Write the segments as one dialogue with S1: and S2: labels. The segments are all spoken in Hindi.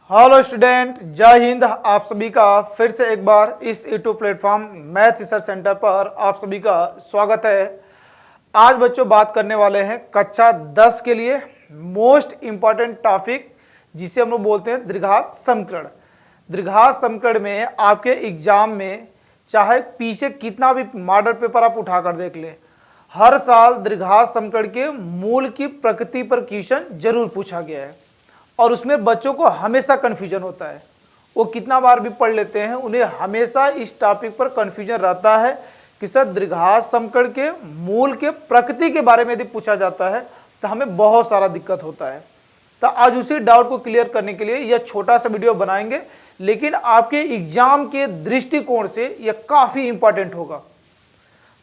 S1: हेलो स्टूडेंट, जय हिंद। आप सभी का फिर से एक बार इस YouTube platform math research centre पर आप सभी का स्वागत है। आज बच्चों बात करने वाले हैं कक्षा 10 के लिए मोस्ट इंपॉर्टेंट टॉपिक जिसे हम लोग बोलते हैं द्विघात समीकरण। द्विघात समीकरण में आपके एग्जाम में चाहे पीछे कितना भी मॉडल पेपर आप उठाकर देख ले, हर साल द्विघात समीकरण के मूल की प्रकृति पर क्वेश्चन जरूर पूछा गया है और उसमें बच्चों को हमेशा कन्फ्यूजन होता है। वो कितना बार भी पढ़ लेते हैं, उन्हें हमेशा इस टॉपिक पर कन्फ्यूजन रहता है कि सर द्विघात समीकरण के मूल के प्रकृति के बारे में यदि पूछा जाता है तो हमें बहुत सारा दिक्कत होता है। तो आज उसी डाउट को क्लियर करने के लिए यह छोटा सा वीडियो बनाएंगे, लेकिन आपके एग्जाम के दृष्टिकोण से यह काफ़ी इंपॉर्टेंट होगा।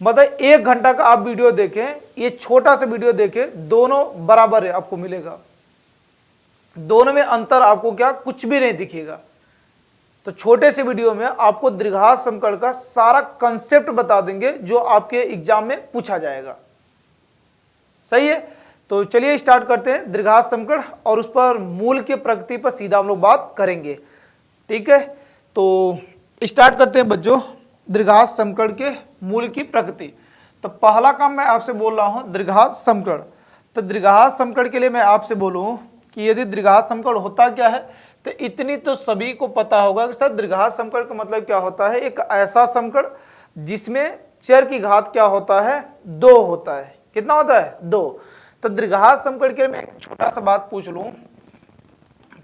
S1: मतलब 1 घंटा का आप वीडियो देखें, ये छोटा सा वीडियो देखें, दोनों बराबर है, आपको मिलेगा। दोनों में अंतर आपको क्या कुछ भी नहीं दिखेगा। तो छोटे से वीडियो में आपको द्विघात समीकरण का सारा कंसेप्ट बता देंगे जो आपके एग्जाम में पूछा जाएगा। सही है, तो चलिए स्टार्ट करते हैं द्विघात समीकरण और उस पर मूल के प्रकृति पर सीधा हम लोग बात करेंगे। ठीक है, तो स्टार्ट करते हैं बच्चों द्विघात समीकरण के मूल की प्रकृति। तो पहला काम मैं आपसे बोल रहा हूं द्विघात समीकरण। तो द्विघात समीकरण के लिए मैं आपसे बोलूं कि यदि द्विघात समीकरण होता क्या है, तो इतनी तो सभी को पता होगा कि सर द्विघात समीकरण का मतलब क्या होता है। एक ऐसा समीकरण जिसमें चर की घात क्या होता है, 2 होता है। कितना होता है, 2। तो द्विघात समीकरण के लिए मैं एक छोटा सा बात पूछ लूं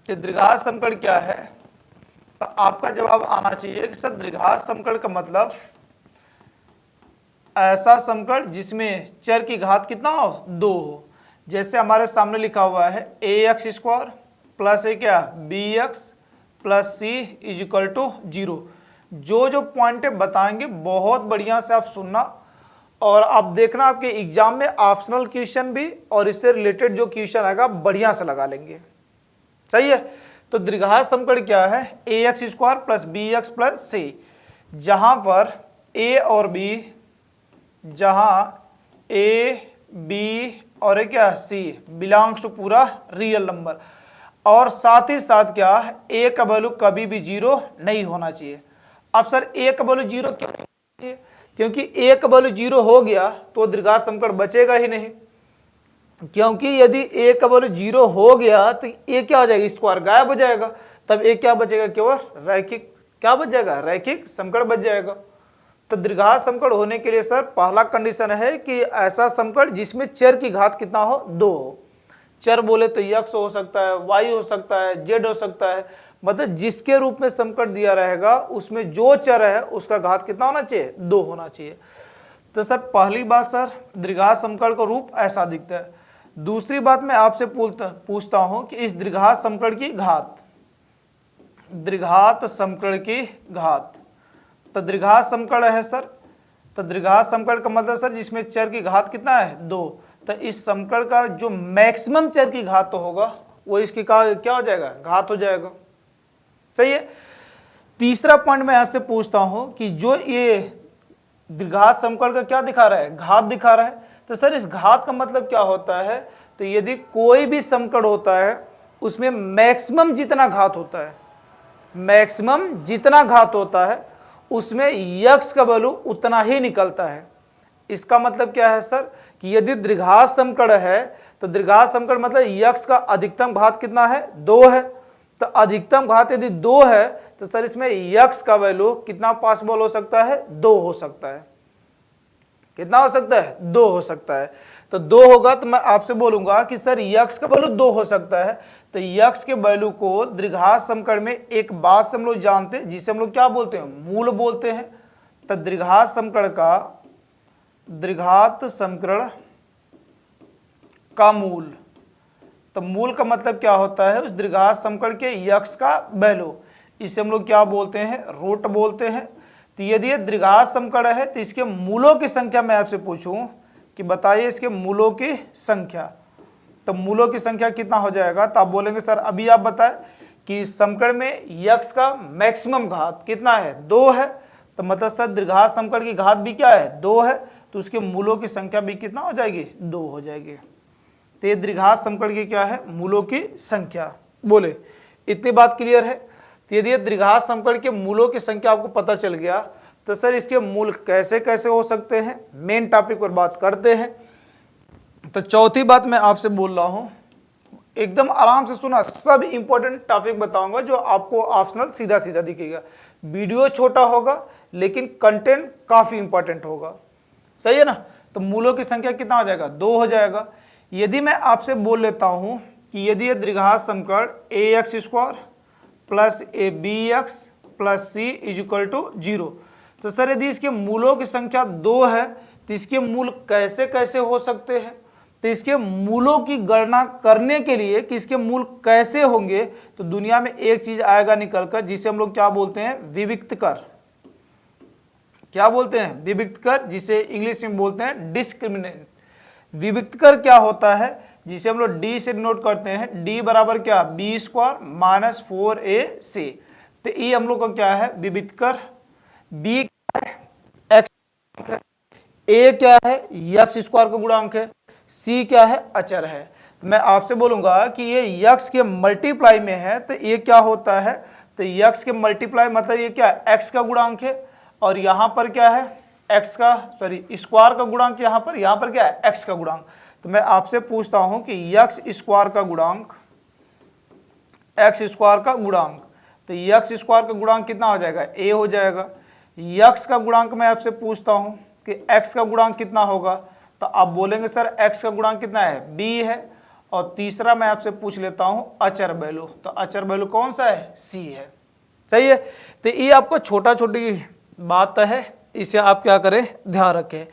S1: कि द्विघात समीकरण क्या है, तो आपका जवाब आना चाहिए कि सर द्विघात समीकरण का मतलब ऐसा समीकरण जिसमें चर की घात कितना हो, 2 हो। जैसे हमारे सामने लिखा हुआ है ax² प्लस ए क्या bx plus c is equal to 0। जो पॉइंट बताएंगे बहुत बढ़िया से आप सुनना और आप देखना आपके एग्जाम में ऑप्शनल क्वेश्चन भी और इससे रिलेटेड जो क्वेश्चन आएगा बढ़िया से लगा लेंगे। सही है, तो द्विघात समीकरण क्या है, ax² प्लस bx प्लस सी, जहां पर a और b, जहां a b और एक क्या सी बिलोंग्स टू पूरा रियल नंबर, और साथ ही साथ क्या ए का वैल्यू कभी भी 0 नहीं होना चाहिए। अब सर ए का वैल्यू 0 क्यों नहीं होना चाहिए, क्योंकि ए का वैल्यू 0 हो गया तो द्विघात समीकरण बचेगा ही नहीं। क्योंकि यदि ए का वैल्यू 0 हो गया तो ए क्या हो जाएगा, स्क्वायर गायब हो जाएगा, तब ए क्या बचेगा, केवल रैखिक क्या बच जाएगा, रैखिक समीकरण बच जाएगा। तो द्विघात समीकरण होने के लिए सर पहला कंडीशन है कि ऐसा समीकरण जिसमें चर की घात कितना हो, 2 हो। चर बोले तो x हो सकता है, y हो सकता है, z हो सकता है, मतलब जिसके रूप में समीकरण दिया रहेगा उसमें जो चर है उसका घात कितना होना चाहिए, 2 होना चाहिए। तो सर पहली बात सर द्विघात समीकरण का रूप ऐसा दिखता है। दूसरी बात मैं आपसे पूछता हूं कि इस द्विघात समीकरण की घात, द्विघात समीकरण की घात, तो द्विघात समीकरण है सर, तो द्विघात समीकरण का मतलब सर जिसमें चर की घात कितना है, 2। तो इस समीकरण का जो मैक्सिमम चर की घात तो होगा वो इसकी क्या हो जाएगा, घात हो जाएगा। सही है। तीसरा पॉइंट मैं आपसे पूछता हूं कि जो ये द्विघात समीकरण का क्या दिखा रहा है, घात दिखा रहा है, तो सर इस घात का मतलब क्या होता है, तो यदि कोई भी समीकरण होता है उसमें मैक्सिमम जितना घात होता है, मैक्सिमम जितना घात होता है उसमें यक्स का वैल्यू उतना ही निकलता है। इसका मतलब क्या है सर कि यदि द्विघात समीकरण है तो द्विघात समीकरण मतलब यक्स का अधिकतम घात कितना है, 2 है। तो अधिकतम घात यदि 2 है तो सर इसमें यक्स का वैल्यू कितना पॉसिबल हो सकता है, 2 हो सकता है। कितना हो सकता है, 2 हो सकता है। तो 2 होगा तो मैं आपसे बोलूंगा कि सर यक्स का वैल्यू 2 हो सकता है, तो यक्स के वैल्यू को द्विघात समीकरण में एक बात से हम लोग जानते हैं जिसे हम लोग क्या बोलते हैं, मूल बोलते हैं। तो द्विघात समीकरण का, द्विघात समीकरण का मूल, तो मूल का मतलब क्या होता है, उस द्विघात समीकरण के यक्स का वैल्यू, इसे हम लोग क्या बोलते हैं, रूट बोलते हैं। तो यदि ये द्विघात समीकरण है तो इसके मूलों की संख्या मैं आपसे पूछूं कि बताइए इसके मूलों की संख्या, तो मूलों की संख्या कितना हो जाएगा, तो आप बोलेंगे सर अभी आप बताएं कि समीकरण में यक्स का मैक्सिमम घात कितना है, 2 है, तो मतलब सर द्विघात समीकरण की घात भी क्या है, 2 है, तो उसके मूलों की संख्या भी कितना हो जाएगी, 2 हो जाएगी। तो ये द्विघात समीकरण की क्या है, मूलों की संख्या। बोले इतनी बात क्लियर है। तो यदि द्विघात समकरण के मूलों की संख्या आपको पता चल गया तो सर इसके मूल कैसे कैसे हो सकते हैं, मेन टॉपिक पर बात करते हैं। तो चौथी बात मैं आपसे बोल रहा हूं, एकदम आराम से सुना, सब इंपॉर्टेंट टॉपिक बताऊंगा जो आपको ऑप्शनल सीधा सीधा दिखेगा। वीडियो छोटा होगा लेकिन कंटेंट काफी इंपॉर्टेंट होगा, सही है ना। तो मूलों की संख्या कितना हो जाएगा, 2 हो जाएगा। यदि मैं आपसे बोल लेता हूं कि यदि ये द्विघात समीकरण ax² plus abx plus c equal to 0, तो सर यदि इसके मूलों की संख्या 2 है तो इसके मूल कैसे कैसे हो सकते हैं। तो इसके मूलों की गणना करने के लिए कि इसके मूल कैसे होंगे, तो दुनिया में एक चीज आएगा निकलकर जिसे हम लोग क्या बोलते हैं, विविक्त कर। क्या बोलते हैं, विविक्त कर, जिसे इंग्लिश में बोलते हैं डिस्क्रिमिनेंट। विविक्त कर क्या होता है, जिसे हम लोग डी से नोट करते हैं, डी बराबर क्या, b² माइनस 4ac। तो ये हम लोग का क्या है, विविक्त कर। b क्या है, x, a क्या है, x² का गुणांक है, c क्या है, अचर है। मैं आपसे बोलूंगा कि ये x के मल्टीप्लाई में है तो ये क्या होता है, तो x के मल्टीप्लाई मतलब ये क्या है, x का गुणांक है, और यहां पर क्या है, x का स्क्वायर का गुणांक, यहां पर क्या है, x का गुणांक। तो मैं आपसे पूछता हूं कि x² का गुणांक, x² का गुणांक, तो x² का गुणांक कितना हो जाएगा, a हो जाएगा। x का गुणांक मैं आपसे पूछता हूं कि x का गुणांक कितना होगा, तो आप बोलेंगे सर x का गुणांक कितना है, b है। और तीसरा मैं आपसे पूछ लेता हूं अचर वैल्यू, तो अचर वैल्यू कौन सा है, c है, सही है। तो ये आपको छोटा छोटी बात है, इसे आप क्या करें, ध्यान रखें।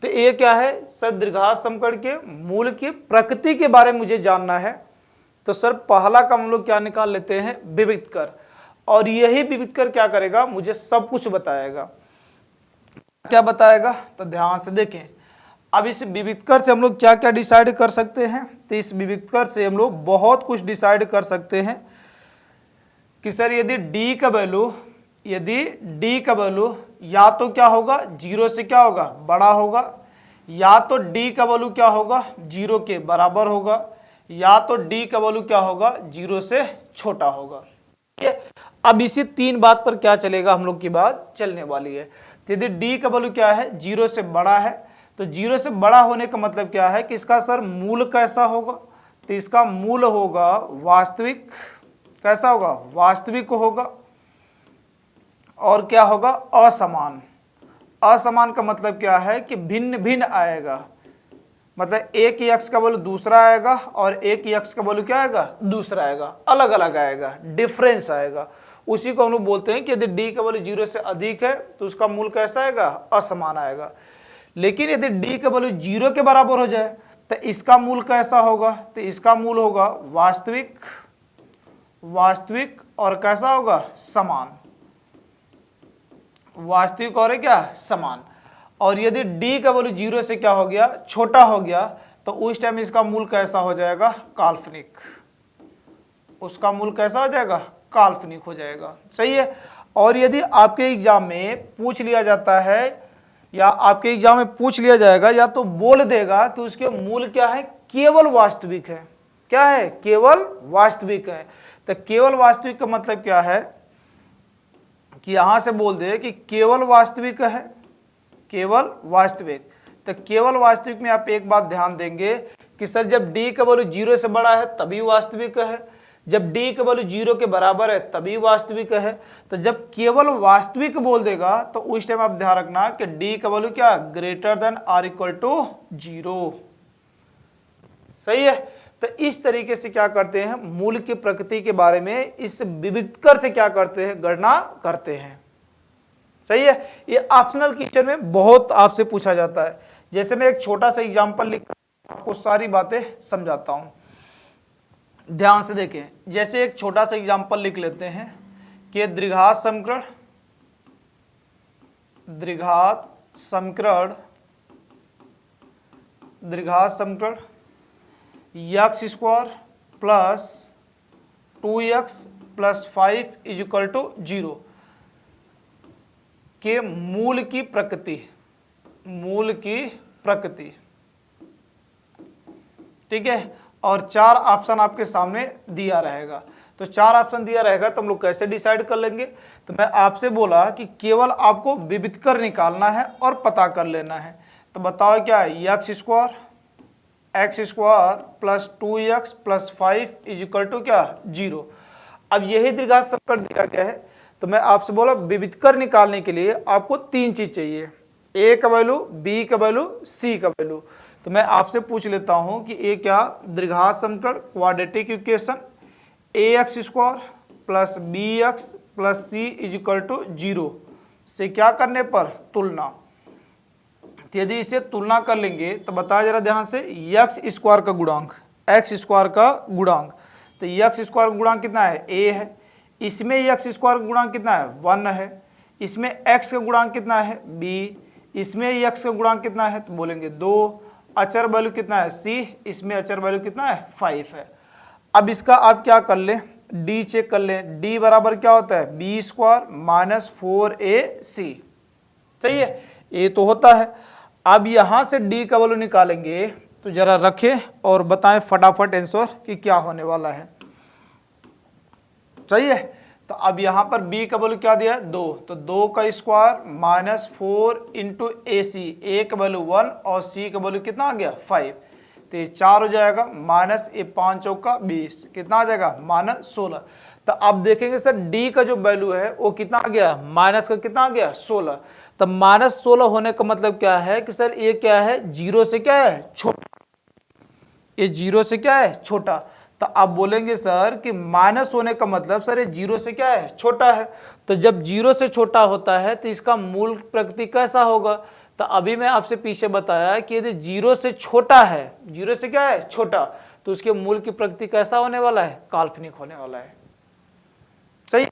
S1: तो ये क्या है सर, द्विघात समकरण के मूल की प्रकृति के बारे में मुझे जानना है। तो सर पहला काम हम लोग क्या निकाल लेते हैं, विविक्त कर, और यही विविक्त कर क्या करेगा, मुझे सब कुछ बताएगा। क्या बताएगा, तो ध्यान से देखें। अब इस विविक्त कर से हम लोग क्या क्या डिसाइड कर सकते हैं, तो इस विविक्त कर से हम लोग बहुत कुछ डिसाइड कर सकते हैं कि सर यदि d का वैल्यू, यदि d का वैल्यू या तो क्या होगा, 0 से क्या होगा, बड़ा होगा, या तो d का वैल्यू क्या होगा, 0 के बराबर होगा, या तो d का वैल्यू क्या होगा, 0 से छोटा होगा। अब इसी 3 बात पर क्या चलेगा, हम लोग की बात चलने वाली है। यदि d का वैल्यू क्या है, 0 से बड़ा है, तो 0 से बड़ा होने का मतलब क्या है कि इसका सर मूल कैसा होगा, तो इसका मूल होगा वास्तविक, कैसा होगा, वास्तविक होगा। और क्या होगा, असमान। असमान का मतलब क्या है कि भिन्न भिन्न आएगा, मतलब एक ही x का वैल्यू दूसरा आएगा और एक ही x का वैल्यू क्या आएगा, दूसरा आएगा, अलग अलग आएगा, डिफरेंस आएगा। उसी को हम लोग बोलते हैं कि यदि d का वैल्यू 0 से अधिक है तो उसका मूल कैसा आएगा, असमान आएगा। लेकिन यदि d का वैल्यू 0 के बराबर हो जाए तो इसका मूल कैसा होगा, तो इसका मूल होगा वास्तविक, वास्तविक और कैसा होगा, समान, वास्तविक और क्या, समान। और यदि d का वैल्यू 0 से क्या हो गया, छोटा हो गया, तो उस टाइम इसका मूल कैसा हो जाएगा, काल्पनिक, उसका मूल कैसा हो जाएगा, काल्पनिक हो जाएगा, सही है। और यदि आपके एग्जाम में पूछ लिया जाता है, या आपके एग्जाम में पूछ लिया जाएगा, या तो बोल देगा कि उसके मूल क्या है, केवल वास्तविक है, क्या है, केवल वास्तविक है। तो केवल वास्तविक का मतलब क्या है कि यहां से बोल दे कि केवल वास्तविक है, केवल वास्तविक। तो केवल वास्तविक में आप एक बात ध्यान देंगे कि सर जब d का वैल्यू 0 से बड़ा है तभी वास्तविक है, जब d का वैल्यू 0 के बराबर है तभी वास्तविक है। तो जब केवल वास्तविक बोल देगा तो उस टाइम आप ध्यान रखना कि d का वैल्यू क्या, greater than or equal to 0, सही है। तो इस तरीके से क्या करते हैं, मूल की प्रकृति के बारे में इस विविक्त कर से क्या करते हैं, गणना करते हैं, सही है। ये ऑप्शनल क्वेश्चन में बहुत आपसे पूछा जाता है। जैसे मैं एक छोटा सा एग्जांपल लिख आपको सारी बातें समझाता हूं, ध्यान से देखें। जैसे एक छोटा सा एग्जांपल लिख लेते हैं कि द्विघात समीकरण, द्विघात समीकरण, द्विघात समीकरण x² plus 2x plus 5 equal to 0 के मूल की प्रकृति, मूल की प्रकृति, ठीक है। और 4 ऑप्शन आपके सामने दिया रहेगा। तो 4 ऑप्शन दिया रहेगा तो हम लोग कैसे डिसाइड कर लेंगे? तो मैं आपसे बोला कि केवल आपको विविधकर निकालना है और पता कर लेना है। तो बताओ क्या है? x square plus 2x plus 5 is equal to क्या? 0। अब यही द्विघात समीकरण दिया गया है, तो मैं आपसे बोला विविधकर निकालने के लिए आपको 3 चीज चाहिए, a का वैल्यू, b का वैल्यू, c का वैल्यू। तो मैं आपसे पूछ लेता हूं कि ये क्या द्विघात समीकरण quadratic equation ax square plus bx plus c is equal to 0 से क्या करने पर तुलना। तो यदि इसे तुलना कर लेंगे तो बताया जरा ध्यान से, x स्क्वायर का गुणांक, x स्क्वायर का गुणांक, तो x स्क्वायर का गुणांक कितना है? a है। इसमें x स्क्वायर का गुणांक कितना है? 1 है। इसमें x का गुणांक कितना है? b। इसमें x का गुणांक कितना है? तो बोलेंगे 2। अचर वैल्यू कितना है? c। इसमें अचर वैल्यू कितना है? 5 है। अब इसका आप क्या कर लें? d चेक कर लें। d बराबर क्या होता है? b square minus 4ac। सही है, a तो होता है। अब यहां से d का वैल्यू निकालेंगे, तो जरा रखें और बताएं फटाफट आंसर कि क्या होने वाला है। सही है, तो अब यहां पर b का वैल्यू क्या दिया है? 2, तो 2 का स्क्वायर माइनस 4 इंटू ए सी, ए का वैल्यू 1 और c का वैल्यू कितना आ गया? 5। तो ये 4 हो जाएगा, माइनस ये 5 चौका 20, कितना आ जाएगा? माइनस 16। तो अब देखेंगे सर d का जो वैल्यू है वो कितना आ गया? माइनस का कितना आ गया? 16। तो माइनस 16 होने का मतलब क्या है कि सर ये क्या है? 0 से क्या है? छोटा। ये 0 से क्या है? छोटा। तो आप बोलेंगे सर कि माइनस होने का मतलब सर ये 0 से क्या है? छोटा है। तो जब 0 से छोटा होता है तो इसका मूल प्रकृति कैसा होगा? तो अभी मैं आपसे पीछे बताया कि यदि 0 से छोटा है, 0 से क्या है? छोटा, तो उसके मूल की प्रकृति कैसा होने वाला है? काल्पनिक होने वाला है। सही है,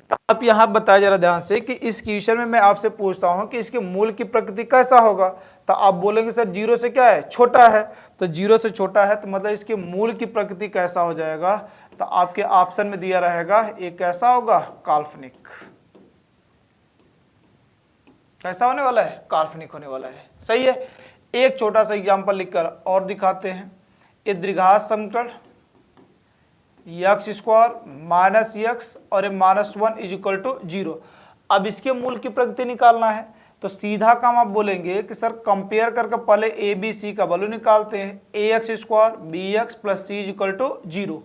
S1: तो आप यहाँ बताया जरा ध्यान से कि इस क्वेश्चन में मैं आपसे पूछता हूं कि इसके मूल की प्रकृति कैसा होगा, तो आप बोलेंगे सर 0 से क्या है? छोटा है। तो 0 से छोटा है तो मतलब इसके मूल की प्रकृति कैसा हो जाएगा? तो आपके ऑप्शन में दिया रहेगा ये कैसा होगा? काल्पनिक। कैसा होने वाला है? काल्पनिक होने वाला है। सही है, एक छोटा सा एग्जाम्पल लिखकर और दिखाते हैं। ये द्विघात समीकरण x स्क्वायर माइनस x और ये माइनस 1 इज इक्वल टू 0। अब इसके मूल की प्रकृति निकालना है, तो सीधा काम आप बोलेंगे कि सर कंपेयर करके पहले ए बी सी का वैल्यू निकालते हैं। ax square b x plus c is equal to 0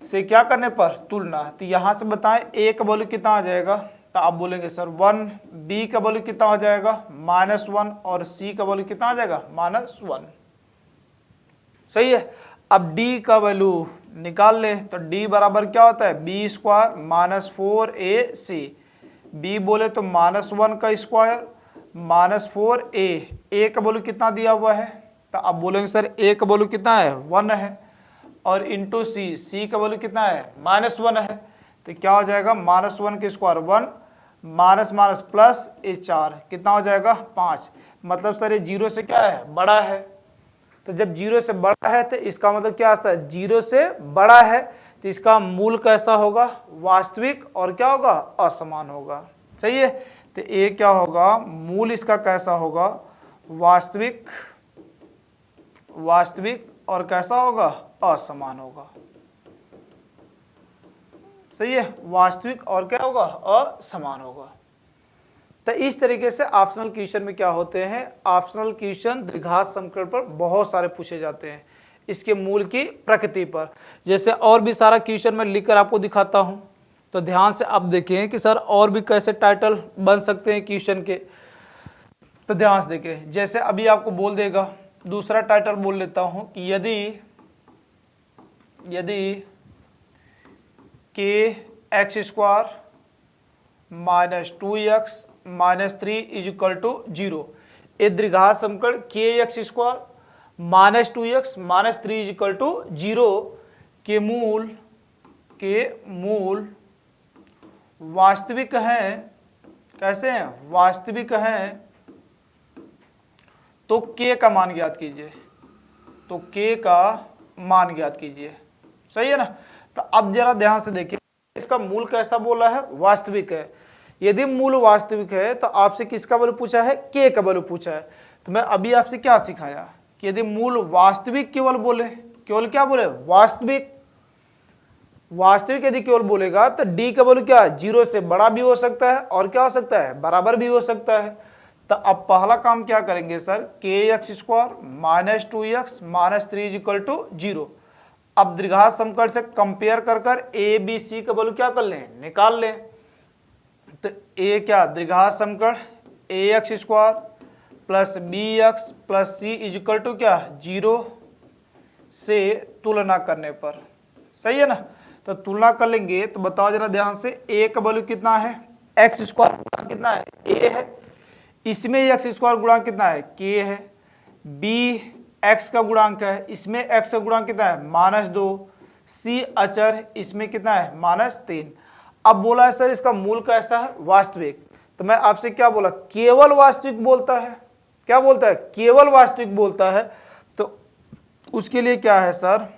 S1: से क्या करने पर? तुलना। तो यहाँ से बताएं a का वैल्यू कितना आ जाएगा? तो आप बोलेंगे सर 1, b का वैल्यू कितना हो जाएगा? माइनस 1 और c का वैल्यू कितना आ जाएगा? माइनस 1। सही है, अब d का वैल्यू निकाल ले, तो d बराबर क्या होता है? b square minus 4ac। b बोले तो माइनस 1 का स्क्वायर माइनस 4a का वैल्यू कितना दिया हुआ है? तो आप बोलेंगे सर a का वैल्यू कितना है? 1 है, और इंटू c का वैल्यू कितना है? माइनस 1 है। तो क्या हो जाएगा? माइनस 1 के स्क्वायर 1, माइनस माइनस प्लस ये 4, कितना हो जाएगा? 5। मतलब सर ये 0 से क्या है? बड़ा है। तो जब 0 से बड़ा है तो इसका मतलब क्या है? 0 से बड़ा है तो इसका मूल कैसा होगा? वास्तविक, और क्या होगा? असमान होगा। सही है, तो ये क्या होगा? मूल इसका कैसा होगा? वास्तविक, वास्तविक और कैसा होगा? असमान होगा। सही है, वास्तविक और क्या होगा? असमान होगा। तो इस तरीके से ऑप्शनल क्वेश्चन में क्या होते हैं? ऑप्शनल क्वेश्चन द्विघात समीकरण पर बहुत सारे पूछे जाते हैं, इसके मूल की प्रकृति पर। जैसे और भी सारा क्वेश्चन मैं लिखकर आपको दिखाता हूं, तो ध्यान से आप देखें कि सर और भी कैसे टाइटल बन सकते हैं क्वेश्चन के। तो ध्यान से देखें, जैसे अभी आपको बोल देगा, दूसरा टाइटल बोल लेता हूं कि यदि के x square minus 2x minus 3 is equal to 0, ये द्विघात समीकरण के x square minus 2x minus 3 is equal to 0 के मूल वास्तविक हैं। कैसे हैं? वास्तविक हैं। तो k का मान ज्ञात कीजिए, तो k का मान ज्ञात कीजिए। सही है ना? तो अब जरा ध्यान से देखिए, इसका मूल कैसा बोला है? वास्तविक है। यदि मूल वास्तविक है तो आपसे किसका वैल्यू पूछा है? k का वैल्यू पूछा है। तो मैं अभी आपसे क्या सिखाया कि यदि मूल वास्तविक केवल बोले, केवल क्या बोले? वास्तविक, वास्तविक यदि केवल बोलेगा तो डी का वैल्यू क्या है, 0 से बड़ा भी हो सकता है और क्या हो सकता है, बराबर भी हो सकता है। तो अब पहला काम क्या करेंगे सर, के x square minus 2x minus 3 is equal to 0। अब द्विघात समीकरण से कंपेयर कर कर ए बी सी का वैल्यू क्या कर लें, निकाल लें। तो ए क्या, द्विघात समीकरण a x square plus b x plus c is equal to क्या, 0 से तुलना करने पर, सही है ना। तो तुलना कर लेंगे तो बताओ जरा ध्यान से, ए का वैल्यू कितना है, एक्स स्क्वायर गुणा कितना है, ए है, इसमें एक्स स्क्वायर गुणांक कितना है, के है, बी एक्स का गुणांक है, इसमें एक्स का गुणांक कितना है, -2, सी अचर, इसमें कितना है, -3। अब बोला है सर इसका मूल कैसा है, वास्तविक। तो मैं आपसे क्या बोला, केवल वास्तविक बोलता है, क्या बोलता है, केवल वास्तविक बोलता है। तो उसके लिए क्या है सर,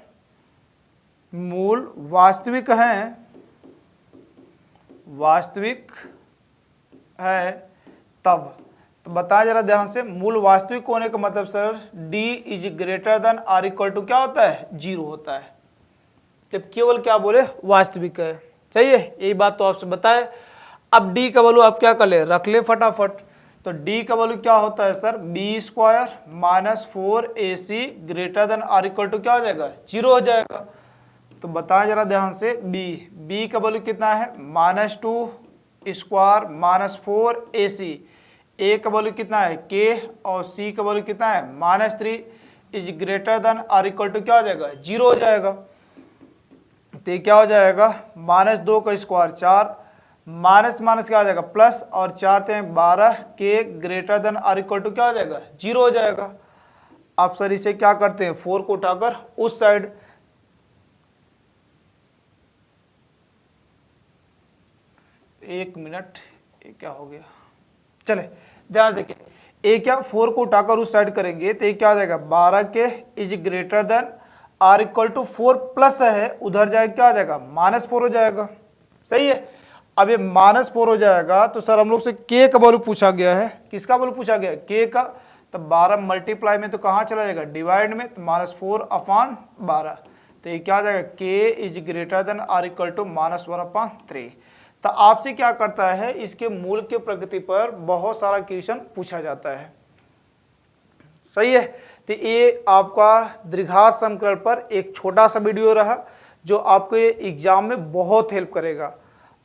S1: मूल वास्तविक है, वास्तविक है तब। तो बताया जरा ध्यान से, मूल वास्तविक होने का मतलब sir d is greater than or equal to क्या होता है, 0 होता है, जब केवल क्या बोले, वास्तविक है। चाहिए, यही बात तो आपसे बताए। अब d का वैल्यू आप क्या कर ले, रख ले फटाफट। तो d का वैल्यू क्या होता है sir, b square minus 4ac greater than or equal to क्या हो जाएगा, 0 हो जाएगा। तो बताएं जरा ध्यान से, b का वैल्यू कितना है, -2 स्क्वायर माइनस 4ac, ए का वैल्यू कितना है, के, और सी का वैल्यू कितना है, -3 is greater than or equal to क्या हो जाएगा, 0 हो जाएगा। तो ये क्या हो जाएगा, -2 का स्क्वायर 4, माइनस माइनस क्या हो जाएगा, प्लस, और 4 × 12, k greater than or equal to क्या हो जाएगा, 0 हो जाएगा। आप सर इसे क्या करते हैं, 4 को उठाकर उस साइड, एक मिनट, ये क्या हो गया, चले ध्यान देखिए, ए क्या, 4 को उठाकर उस साइड करेंगे तो ये क्या आ जाएगा, 12 k is greater than or equal to 4 plus है, उधर जाएगा क्या आ जाएगा, -4 हो जाएगा, सही है। अब ये -4 हो जाएगा तो सर हम लोग से के का वैल्यू पूछा गया है, किसका वैल्यू पूछा गया है, के का। तो 12 मल्टीप्लाई में तो कहाँ चला जाएगा, डिवाइड में, तो -4/12। तो ये क्या आ जाएगा, k is greater than or equal to -1/3। तो आपसे क्या करता है, इसके मूल के प्रगति पर बहुत सारा क्वेश्चन पूछा जाता है, सही है। तो ये आपका द्विघात समीकरण पर एक छोटा सा वीडियो रहा, जो आपको ये एग्जाम में बहुत हेल्प करेगा।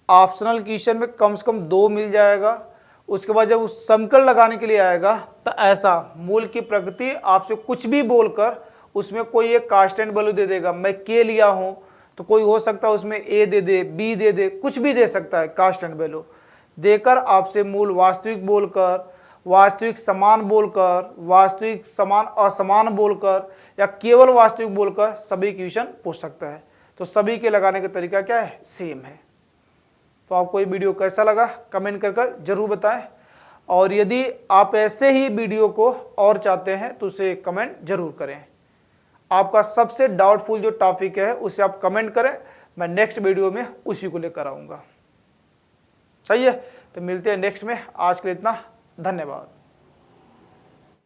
S1: ऑप्शनल क्वेश्चन में कम से कम 2 मिल जाएगा। उसके बाद जब उस समीकरण लगाने के लिए आएगा तो ऐसा मूल की प्रगति आपसे कुछ भी बोलकर उसमें कोई एक कांस्टेंट वैल्यू दे देगा, मैं के लिया हूँ तो कोई हो सकता है उसमें ए दे दे, बी दे दे, कुछ भी दे सकता है, कांस्टेंट वैल्यू देकर आपसे मूल वास्तविक बोलकर, वास्तविक समान बोलकर, वास्तविक समान असमान बोलकर, या केवल वास्तविक बोलकर सभी क्वेश्चन पूछ सकता है। तो सभी के लगाने का तरीका क्या है, सेम है। तो आपको ये वीडियो कैसा लगा कमेंट कर जरूर बताएं, और यदि आप ऐसे ही वीडियो को और चाहते हैं तो उसे कमेंट जरूर करें। आपका सबसे डाउटफुल जो टॉपिक है उसे आप कमेंट करें, मैं नेक्स्ट वीडियो में उसी को लेकर आऊँगा, सही है। तो मिलते हैं नेक्स्ट में, आज के लिए इतना, धन्यवाद।